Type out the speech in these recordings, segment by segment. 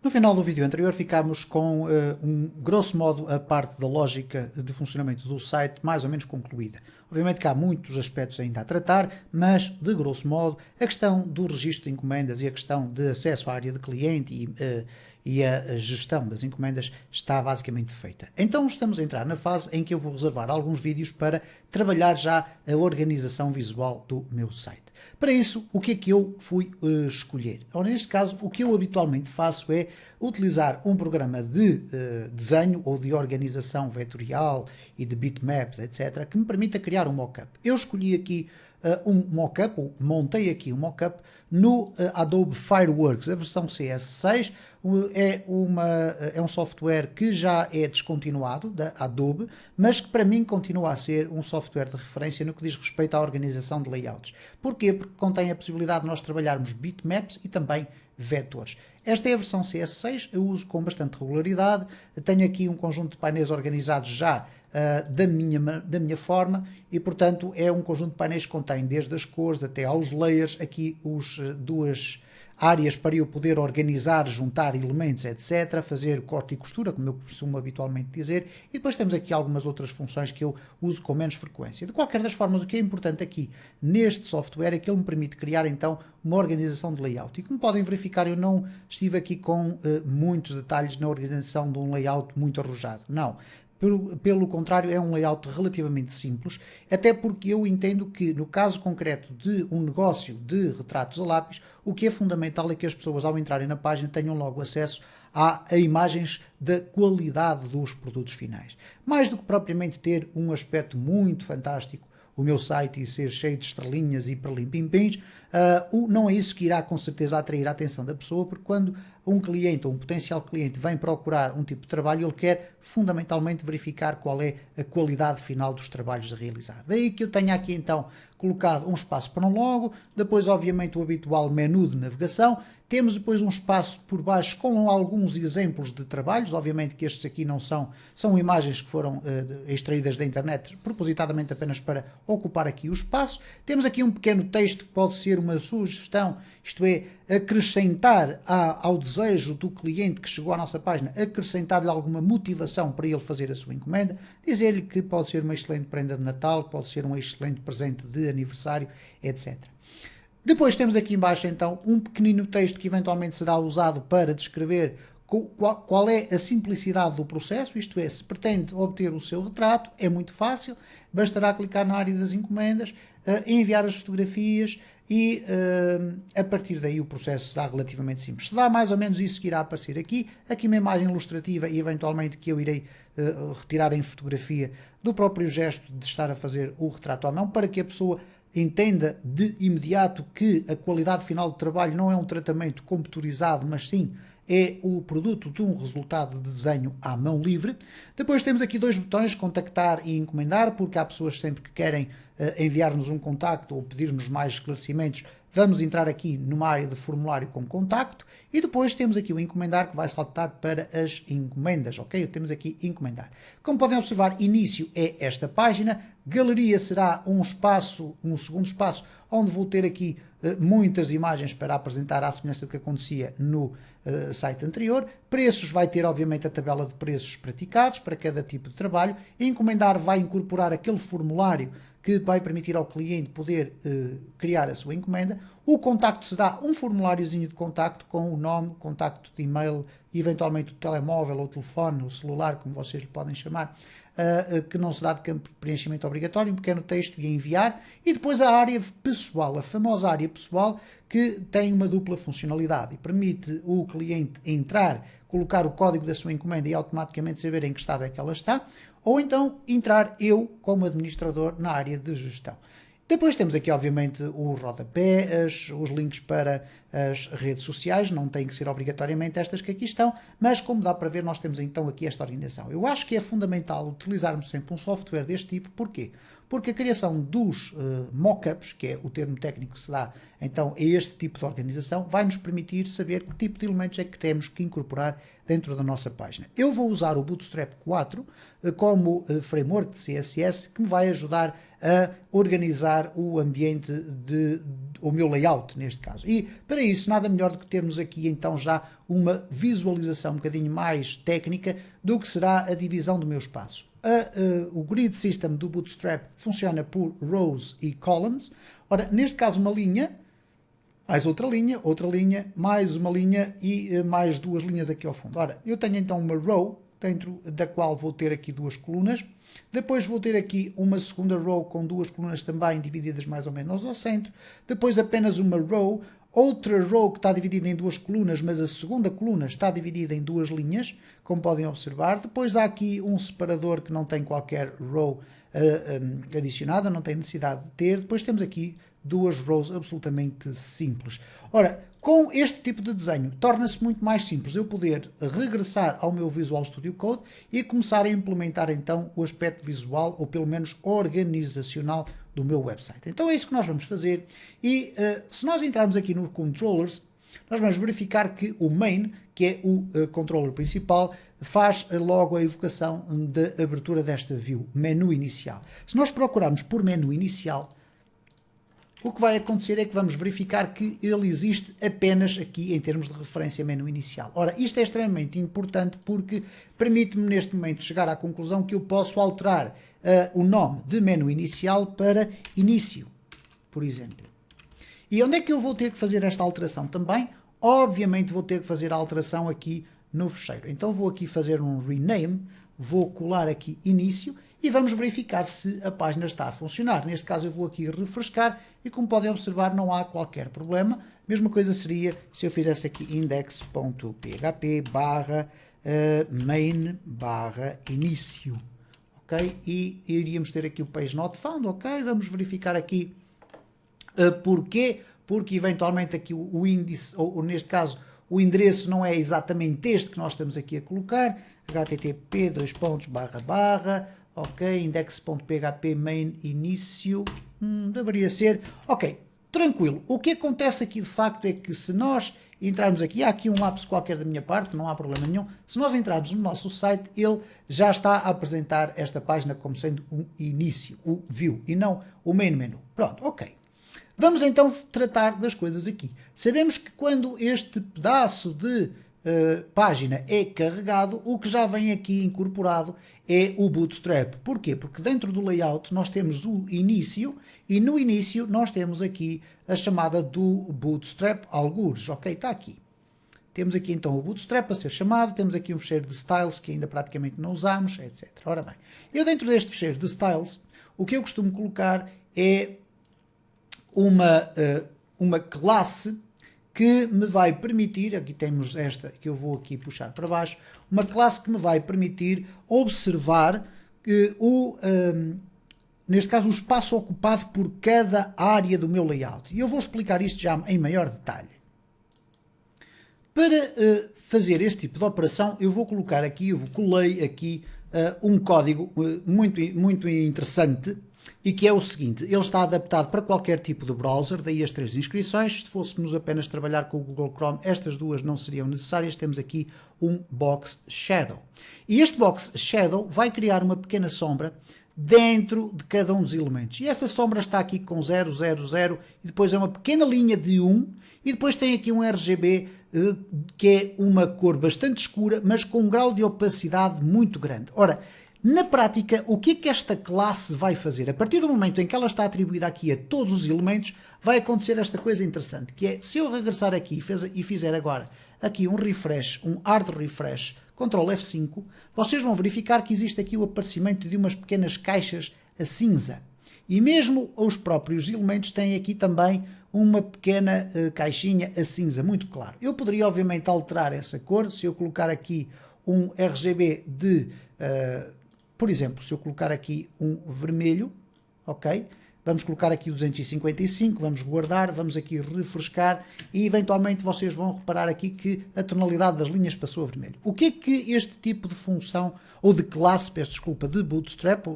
No final do vídeo anterior ficámos com, grosso modo, a parte da lógica de funcionamento do site mais ou menos concluída. Obviamente que há muitos aspectos ainda a tratar, mas, de grosso modo, a questão do registro de encomendas e a questão de acesso à área de cliente e a gestão das encomendas está basicamente feita. Então estamos a entrar na fase em que eu vou reservar alguns vídeos para trabalhar já a organização visual do meu site. Para isso, o que é que eu fui escolher? Ora, neste caso, o que eu habitualmente faço é utilizar um programa de desenho ou de organização vetorial e de bitmaps, etc., que me permita criar um mockup. Eu escolhi aqui um mockup, ou montei aqui um mockup no Adobe Fireworks, a versão CS6. É um software que já é descontinuado da Adobe, mas que para mim continua a ser um software de referência no que diz respeito à organização de layouts. Porquê? Porque contém a possibilidade de nós trabalharmos bitmaps e também vetores. Esta é a versão CS6, eu uso com bastante regularidade, tenho aqui um conjunto de painéis organizados já da minha forma e, portanto, é um conjunto de painéis que contém desde as cores até aos layers, aqui duas áreas para eu poder organizar, juntar elementos, etc., fazer corte e costura, como eu costumo habitualmente dizer, e depois temos aqui algumas outras funções que eu uso com menos frequência. De qualquer das formas, o que é importante aqui neste software é que ele me permite criar então uma organização de layout. E como podem verificar, eu não estive aqui com muitos detalhes na organização de um layout muito arrojado. Não. Pelo contrário, é um layout relativamente simples, até porque eu entendo que, no caso concreto de um negócio de retratos a lápis, o que é fundamental é que as pessoas, ao entrarem na página, tenham logo acesso a imagens da qualidade dos produtos finais. Mais do que propriamente ter um aspecto muito fantástico, o meu site, e ser cheio de estrelinhas e perlimpimpins, não é isso que irá com certeza atrair a atenção da pessoa, porque quando um cliente ou um potencial cliente vem procurar um tipo de trabalho, ele quer fundamentalmente verificar qual é a qualidade final dos trabalhos a realizar. Daí que eu tenho aqui então colocado um espaço para um logo, depois obviamente o habitual menu de navegação, temos depois um espaço por baixo com alguns exemplos de trabalhos, obviamente que estes aqui não são imagens que foram extraídas da internet, propositadamente apenas para ocupar aqui o espaço. Temos aqui um pequeno texto que pode ser uma sugestão, isto é, acrescentar ao desejo do cliente que chegou à nossa página, acrescentar-lhe alguma motivação para ele fazer a sua encomenda, dizer-lhe que pode ser uma excelente prenda de Natal, pode ser um excelente presente de aniversário, etc. Depois temos aqui embaixo então um pequenino texto que eventualmente será usado para descrever qual é a simplicidade do processo, isto é, se pretende obter o seu retrato, é muito fácil, bastará clicar na área das encomendas, enviar as fotografias e a partir daí o processo será relativamente simples. Será mais ou menos isso que irá aparecer aqui uma imagem ilustrativa e eventualmente que eu irei retirar em fotografia do próprio gesto de estar a fazer o retrato à mão, para que a pessoa entenda de imediato que a qualidade final do trabalho não é um tratamento computadorizado, mas sim é o produto de um resultado de desenho à mão livre. Depois temos aqui dois botões, contactar e encomendar, porque há pessoas sempre que querem enviar-nos um contacto ou pedir-nos mais esclarecimentos, vamos entrar aqui numa área de formulário com contacto e depois temos aqui o encomendar, que vai saltar para as encomendas, ok? Temos aqui encomendar. Como podem observar, início é esta página, galeria será um segundo espaço, onde vou ter aqui muitas imagens para apresentar à semelhança do que acontecia no site anterior. Preços vai ter obviamente a tabela de preços praticados para cada tipo de trabalho. Encomendar vai incorporar aquele formulário que vai permitir ao cliente poder criar a sua encomenda. O contacto será um formuláriozinho de contacto com o nome, contacto de e-mail e eventualmente o telemóvel ou telefone, ou celular, como vocês lhe podem chamar, que não será de campo de preenchimento obrigatório, um pequeno texto e enviar. E depois a área pessoal, a famosa área pessoal, que tem uma dupla funcionalidade e permite o cliente entrar, colocar o código da sua encomenda e automaticamente saber em que estado é que ela está, ou então entrar eu como administrador na área de gestão. Depois temos aqui, obviamente, o rodapé, os links para as redes sociais, não têm que ser obrigatoriamente estas que aqui estão, mas como dá para ver, nós temos então aqui esta organização. Eu acho que é fundamental utilizarmos sempre um software deste tipo, porquê? Porque a criação dos mockups, que é o termo técnico que se dá então a este tipo de organização, vai nos permitir saber que tipo de elementos é que temos que incorporar dentro da nossa página. Eu vou usar o Bootstrap 4 como framework de CSS, que me vai ajudar a organizar o ambiente o meu layout neste caso. E para isso nada melhor do que termos aqui então já uma visualização um bocadinho mais técnica do que será a divisão do meu espaço. O grid system do Bootstrap funciona por rows e columns. Ora, neste caso uma linha, mais outra linha, mais uma linha e mais duas linhas aqui ao fundo. Ora, eu tenho então uma row, dentro da qual vou ter aqui duas colunas. Depois vou ter aqui uma segunda row com duas colunas também divididas mais ou menos ao centro. Depois apenas uma row, outra row que está dividida em duas colunas, mas a segunda coluna está dividida em duas linhas, como podem observar. Depois há aqui um separador que não tem qualquer row adicionada, não tem necessidade de ter. Depois temos aqui duas rows absolutamente simples. Ora, com este tipo de desenho, torna-se muito mais simples eu poder regressar ao meu Visual Studio Code e começar a implementar então o aspecto visual, ou pelo menos organizacional, do meu website. Então é isso que nós vamos fazer e se nós entrarmos aqui no Controllers, nós vamos verificar que o Main, que é o controller principal, faz logo a evocação da abertura desta view, menu inicial. Se nós procurarmos por menu inicial, o que vai acontecer é que vamos verificar que ele existe apenas aqui em termos de referência menu inicial. Ora, isto é extremamente importante porque permite-me neste momento chegar à conclusão que eu posso alterar o nome de menu inicial para início, por exemplo. E onde é que eu vou ter que fazer esta alteração também? Obviamente vou ter que fazer a alteração aqui no fecheiro. Então vou aqui fazer um rename, vou colar aqui início e vamos verificar se a página está a funcionar. Neste caso eu vou aqui refrescar e como podem observar não há qualquer problema. Mesma coisa seria se eu fizesse aqui index.php barra main barra início. Ok? E iríamos ter aqui o page not found. Ok? Vamos verificar aqui porquê. Porque eventualmente aqui o índice, ou neste caso o endereço não é exatamente este que nós estamos aqui a colocar. http ok, index.php main início, deveria ser, ok, tranquilo. O que acontece aqui de facto é que se nós entrarmos aqui, há aqui um lapso qualquer da minha parte, não há problema nenhum, se nós entrarmos no nosso site, ele já está a apresentar esta página como sendo um início, o view, e não o main menu. Pronto, ok. Vamos então tratar das coisas aqui. Sabemos que quando este pedaço de página é carregado, o que já vem aqui incorporado é o Bootstrap. Porquê? Porque dentro do layout nós temos o início e no início nós temos aqui a chamada do Bootstrap algures. Ok, está aqui. Temos aqui então o Bootstrap a ser chamado, temos aqui um fecheiro de styles que ainda praticamente não usamos, etc. Ora bem, eu dentro deste fecheiro de styles, o que eu costumo colocar é uma classe que me vai permitir, aqui temos esta que eu vou aqui puxar para baixo, uma classe que me vai permitir observar neste caso o espaço ocupado por cada área do meu layout. E eu vou explicar isto já em maior detalhe. Para fazer este tipo de operação, eu vou colocar aqui, colei aqui um código muito interessante, e que é o seguinte, ele está adaptado para qualquer tipo de browser, daí as 3 inscrições. Se fôssemos apenas trabalhar com o Google Chrome, estas duas não seriam necessárias. Temos aqui um Box Shadow. E este Box Shadow vai criar uma pequena sombra dentro de cada um dos elementos. E esta sombra está aqui com 0, 0, 0, e depois é uma pequena linha de 1, e depois tem aqui um RGB, que é uma cor bastante escura, mas com um grau de opacidade muito grande. Ora, na prática, o que é que esta classe vai fazer? A partir do momento em que ela está atribuída aqui a todos os elementos, vai acontecer esta coisa interessante, que é, se eu regressar aqui e fizer agora aqui um refresh, um hard refresh, Ctrl F5, vocês vão verificar que existe aqui o aparecimento de umas pequenas caixas a cinza. E mesmo os próprios elementos têm aqui também uma pequena caixinha a cinza, muito claro. Eu poderia, obviamente, alterar essa cor, se eu colocar aqui um RGB de... por exemplo, se eu colocar aqui um vermelho, ok? Vamos colocar aqui o 255, vamos guardar, vamos aqui refrescar e eventualmente vocês vão reparar aqui que a tonalidade das linhas passou a vermelho. O que é que este tipo de função, ou de classe, peço desculpa, de Bootstrap,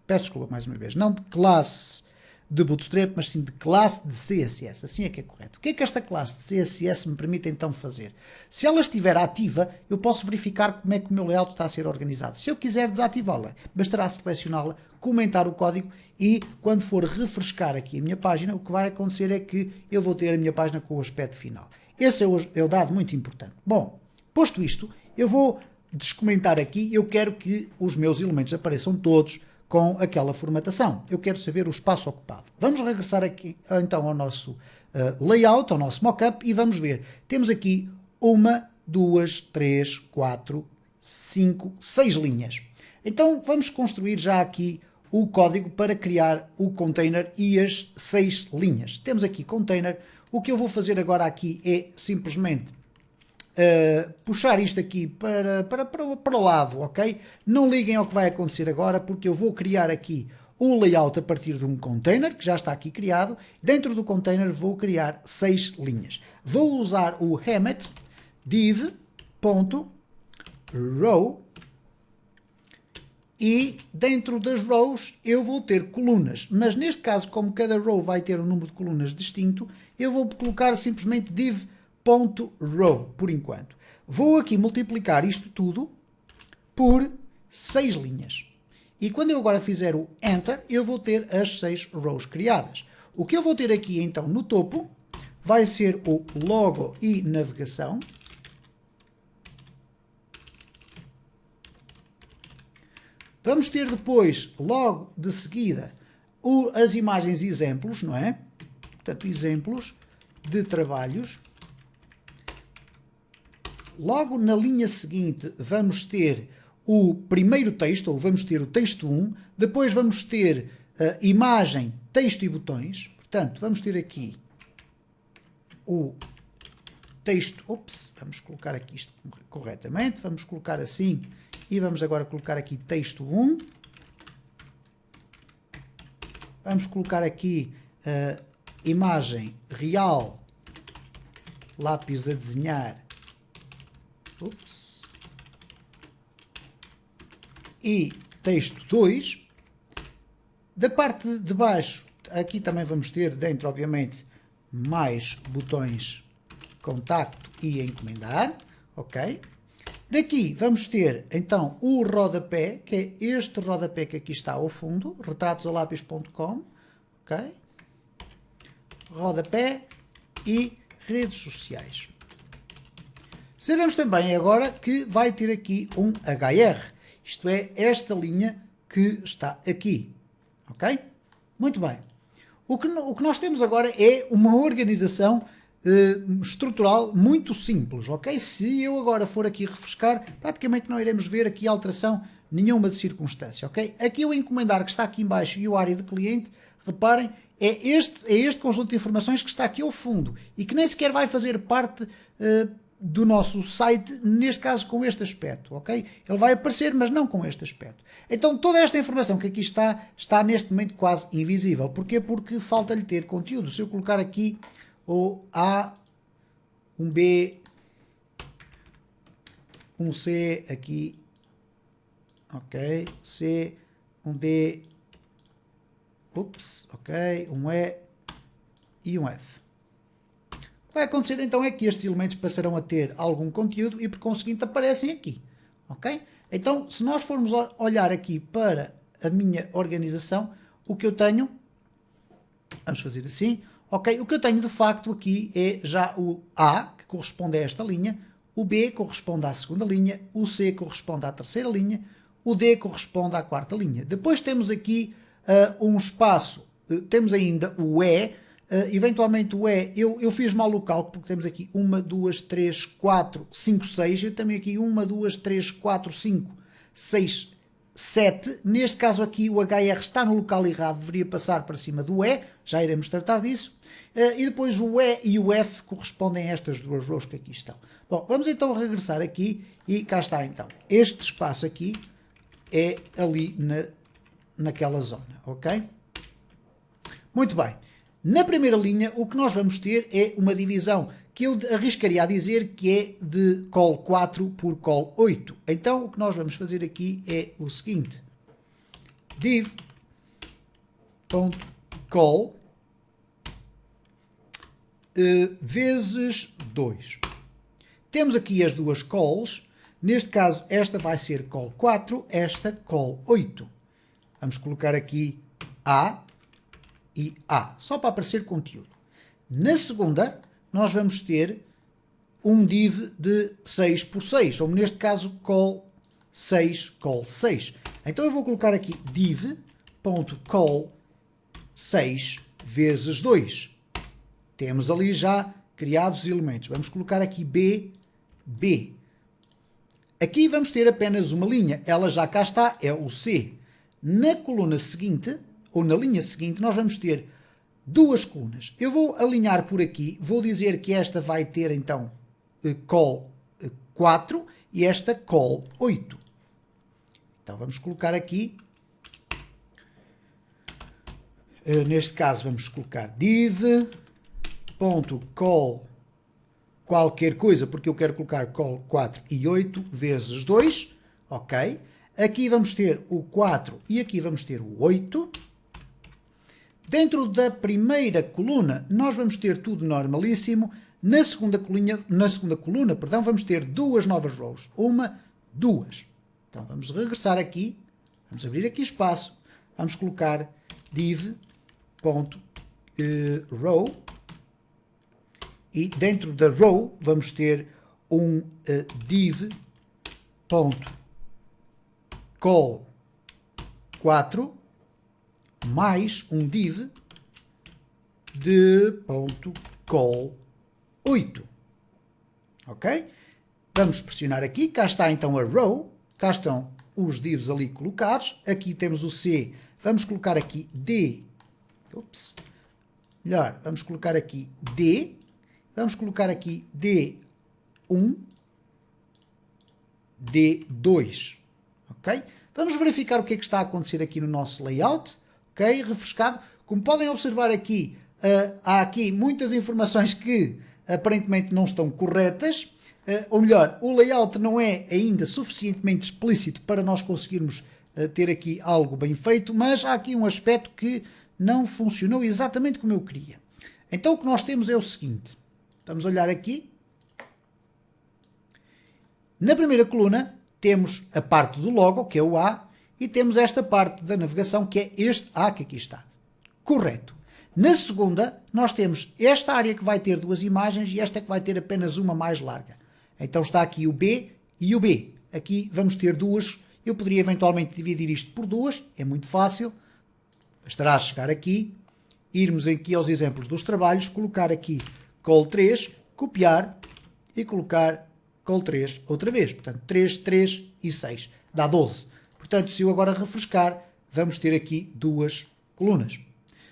peço desculpa mais uma vez, não de classe de Bootstrap, mas sim de classe de CSS. Assim é que é correto. O que é que esta classe de CSS me permite então fazer? Se ela estiver ativa, eu posso verificar como é que o meu layout está a ser organizado. Se eu quiser desativá-la, bastará selecioná-la, comentar o código e quando for refrescar aqui a minha página, o que vai acontecer é que eu vou ter a minha página com o aspecto final. Esse é o dado muito importante. Bom, posto isto, eu vou descomentar aqui, eu quero que os meus elementos apareçam todos com aquela formatação. Eu quero saber o espaço ocupado. Vamos regressar aqui então ao nosso layout, ao nosso mockup e vamos ver. Temos aqui 1, 2, 3, 4, 5, 6 linhas. Então vamos construir já aqui o código para criar o container e as 6 linhas. Temos aqui container. O que eu vou fazer agora aqui é simplesmente puxar isto aqui para o lado, ok? Não liguem ao que vai acontecer agora, porque eu vou criar aqui o layout a partir de um container, que já está aqui criado. Dentro do container vou criar 6 linhas. Vou usar o Emmet div.row e dentro das rows eu vou ter colunas, mas neste caso, como cada row vai ter um número de colunas distinto, eu vou colocar simplesmente div.row por enquanto. Vou aqui multiplicar isto tudo por 6 linhas. E quando eu agora fizer o Enter, eu vou ter as 6 rows criadas. O que eu vou ter aqui então no topo vai ser o logo e navegação. Vamos ter depois, logo de seguida, as imagens exemplos, não é? Portanto, exemplos de trabalhos. Logo na linha seguinte vamos ter o primeiro texto, ou vamos ter o texto 1, depois vamos ter a imagem, texto e botões. Portanto, vamos ter aqui o texto, vamos colocar aqui isto corretamente, vamos colocar assim e vamos agora colocar aqui texto 1. Vamos colocar aqui a imagem real, lápis a desenhar, e texto 2. Da parte de baixo, aqui também vamos ter dentro, obviamente, mais botões contacto e encomendar, ok? Daqui vamos ter, então, o rodapé, que é este rodapé que aqui está ao fundo, retratosalapis.com, ok? Rodapé e redes sociais. Sabemos também agora que vai ter aqui um HR, isto é, esta linha que está aqui, ok? Muito bem. O que nós temos agora é uma organização estrutural muito simples, ok? Se eu agora for aqui refrescar, praticamente não iremos ver aqui alteração nenhuma de circunstância, ok? Aqui o encomendar que está aqui em baixo e o área de cliente, reparem, é este conjunto de informações que está aqui ao fundo e que nem sequer vai fazer parte do nosso site, neste caso com este aspecto, ok? Ele vai aparecer, mas não com este aspecto. Então toda esta informação que aqui está neste momento quase invisível. Porquê? Porque falta-lhe ter conteúdo. Se eu colocar aqui o A, um B, um C aqui, ok, C, um D, ok, um E e um F. O que vai acontecer então é que estes elementos passarão a ter algum conteúdo e por conseguinte aparecem aqui, ok? Então se nós formos olhar aqui para a minha organização, o que eu tenho, vamos fazer assim, ok, o que eu tenho de facto aqui é já o A, que corresponde a esta linha, o B corresponde à segunda linha, o C corresponde à terceira linha, o D corresponde à quarta linha. Depois temos aqui um espaço, temos ainda o E, eventualmente o E, eu fiz mal o cálculo porque temos aqui 1, 2, 3, 4, 5, 6, eu também aqui 1, 2, 3, 4, 5, 6, 7, neste caso aqui o HR está no local errado, deveria passar para cima do E, já iremos tratar disso, e depois o E e o F correspondem a estas duas rows que aqui estão. Bom, vamos então regressar aqui e cá está então, este espaço aqui é ali naquela zona, ok? Muito bem. Na primeira linha, o que nós vamos ter é uma divisão que eu arriscaria a dizer que é de col 4 por col 8. Então, o que nós vamos fazer aqui é o seguinte. call vezes 2. Temos aqui as duas calls. Neste caso, esta vai ser call 4, esta call 8. Vamos colocar aqui A e A, só para aparecer conteúdo. Na segunda, nós vamos ter um div de 6 por 6, ou neste caso, call 6, call 6. Então eu vou colocar aqui div.call 6 vezes 2. Temos ali já criados os elementos. Vamos colocar aqui B, B. Aqui vamos ter apenas uma linha. Ela já cá está, é o C. Na coluna seguinte, ou na linha seguinte, nós vamos ter duas colunas. Eu vou alinhar por aqui. Vou dizer que esta vai ter, então, call 4 e esta call 8. Então, vamos colocar aqui. Neste caso, vamos colocar div.call qualquer coisa, porque eu quero colocar call 4 e 8 vezes 2, ok? Aqui vamos ter o 4 e aqui vamos ter o 8. Dentro da primeira coluna, nós vamos ter tudo normalíssimo. Na segunda coluna, perdão, vamos ter duas novas rows. Uma, duas. Então, vamos regressar aqui. Vamos abrir aqui espaço. Vamos colocar div.row. E dentro da row vamos ter um div.call 4 mais um div de .call 8. Ok? Vamos pressionar aqui. Cá está então a row. Cá estão os divs ali colocados. Aqui temos o C. Vamos colocar aqui D. Ups. Melhor, vamos colocar aqui D. Vamos colocar aqui D1, D2, ok? Vamos verificar o que é que está a acontecer aqui no nosso layout, ok? Refrescado. Como podem observar aqui, há aqui muitas informações que aparentemente não estão corretas, ou melhor, o layout não é ainda suficientemente explícito para nós conseguirmos ter aqui algo bem feito, mas há aqui um aspecto que não funcionou exatamente como eu queria. Então o que nós temos é o seguinte. Vamos olhar aqui. Na primeira coluna temos a parte do logo, que é o A, e temos esta parte da navegação, que é este A que aqui está. Correto. Na segunda, nós temos esta área que vai ter duas imagens e esta que vai ter apenas uma mais larga. Então está aqui o B e o B. Aqui vamos ter duas. Eu poderia eventualmente dividir isto por duas. É muito fácil. Bastará chegar aqui, irmos aqui aos exemplos dos trabalhos, colocar aqui call 3, copiar e colocar call 3 outra vez. Portanto, 3, 3 e 6. Dá 12. Portanto, se eu agora refrescar, vamos ter aqui duas colunas.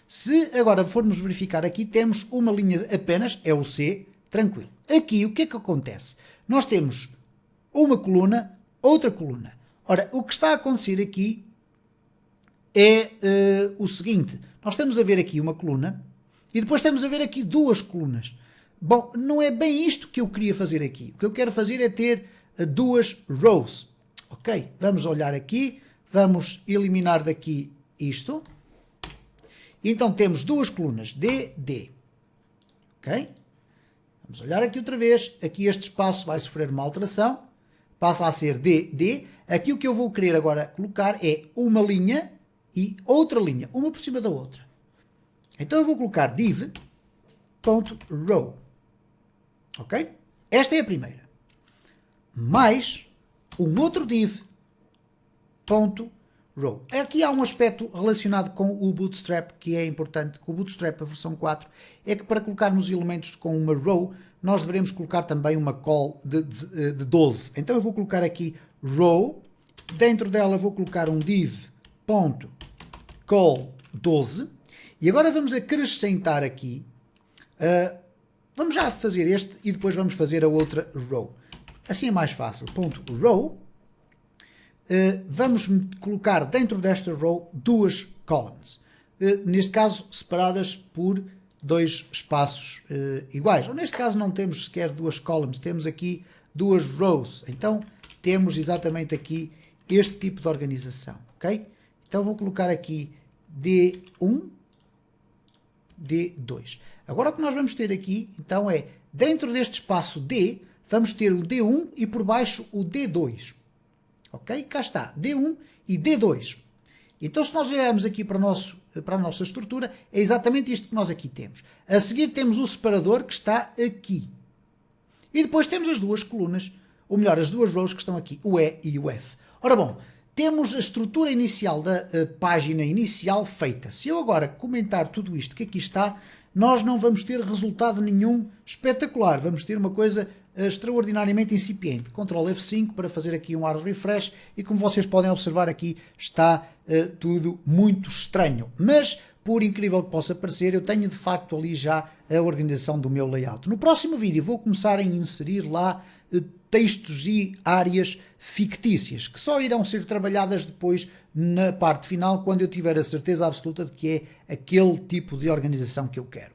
Se agora formos verificar aqui, temos uma linha apenas, é o C, tranquilo. Aqui, o que é que acontece? Nós temos uma coluna, outra coluna. Ora, o que está a acontecer aqui é o seguinte. Nós estamos a ver aqui uma coluna e depois estamos a ver aqui duas colunas. Bom, não é bem isto que eu queria fazer aqui. O que eu quero fazer é ter duas rows. Ok? Vamos olhar aqui. Vamos eliminar daqui isto. Então temos duas colunas. D, D. Ok? Vamos olhar aqui outra vez. Aqui este espaço vai sofrer uma alteração. Passa a ser D, D. Aqui o que eu vou querer agora colocar é uma linha e outra linha. Uma por cima da outra. Então eu vou colocar div.row. Ok? Esta é a primeira. Mais um outro div.row. Aqui há um aspecto relacionado com o Bootstrap que é importante. Com o Bootstrap, a versão 4, é que para colocarmos elementos com uma row, nós devemos colocar também uma call de 12. Então eu vou colocar aqui row. Dentro dela vou colocar um div.call 12. E agora vamos acrescentar aqui... vamos já fazer este e depois vamos fazer a outra row. Assim é mais fácil. .row. Vamos colocar dentro desta row duas columns. Neste caso, separadas por dois espaços iguais. Ou neste caso não temos sequer duas columns, temos aqui duas rows. Então, temos exatamente aqui este tipo de organização. Ok? Então, vou colocar aqui D1 D2. Agora o que nós vamos ter aqui, então, é, dentro deste espaço D, vamos ter o D1 e por baixo o D2. Ok? Cá está, D1 e D2. Então, se nós olharmos aqui para a nossa estrutura, é exatamente isto que nós aqui temos. A seguir temos o separador que está aqui. E depois temos as duas colunas, ou melhor, as duas rows que estão aqui, o E e o F. Ora bom, temos a estrutura inicial da página inicial feita. Se eu agora comentar tudo isto que aqui está, nós não vamos ter resultado nenhum espetacular. Vamos ter uma coisa extraordinariamente incipiente. Ctrl F5 para fazer aqui um hard refresh e como vocês podem observar aqui está tudo muito estranho. Mas, por incrível que possa parecer, eu tenho de facto ali já a organização do meu layout. No próximo vídeo vou começar a inserir lá textos e áreas fictícias, que só irão ser trabalhadas depois na parte final, quando eu tiver a certeza absoluta de que é aquele tipo de organização que eu quero.